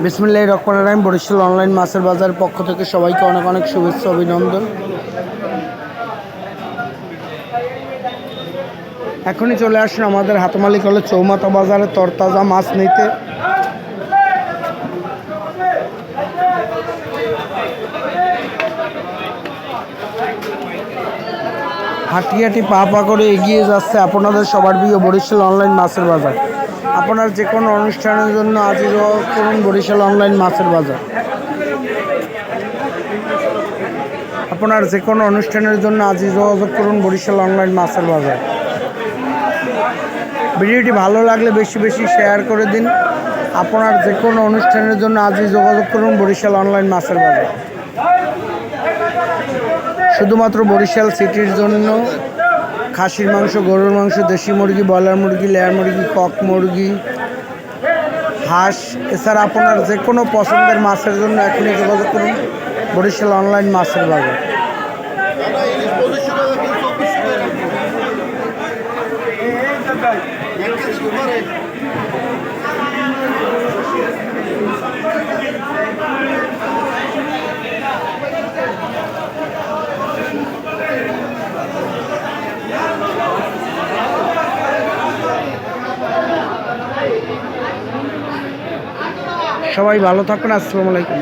বিসমিল্লাহির রহমানির রহিম। বরিশাল অনলাইন মাছের বাজার পক্ষ থেকে সবাইকে অনেক অনেক শুভেচ্ছা অভিনন্দন। এখনই চলে আসুন আমাদের হাতমালি কলেজ চৌমাথা বাজারে তরতাজা মাছ নিতে। হাঁটি হাঁটি পা পা করে এগিয়ে যাচ্ছে আপনাদের সবার প্রিয় বরিশাল অনলাইন মাছের বাজার। আপনার যে কোনো অনুষ্ঠানের জন্য আজই যোগাযোগ করুন বরিশাল অনলাইন মাছের বাজার। আপনার যে কোনো অনুষ্ঠানের জন্য আজই যোগাযোগ করুন বরিশাল অনলাইন মাছের বাজার। ভিডিওটি ভালো লাগলে বেশি বেশি শেয়ার করে দিন। আপনার যে কোনো অনুষ্ঠানের জন্য আজই যোগাযোগ করুন বরিশাল অনলাইন মাছের বাজার। শুধুমাত্র বরিশাল সিটির জন্য খাসির মাংস, গরুর মাংস, দেশি মুরগি, ব্রয়লার মুরগি, লেয়ার মুরগি, কক মুরগি, হাঁস, এছাড়া আপনার যে কোনো পছন্দের মাছের জন্য এখনই যোগাযোগ করুন বরিশাল অনলাইন মাছের বাজার। সবাই ভালো থাকুন। আসসালামু আলাইকুম।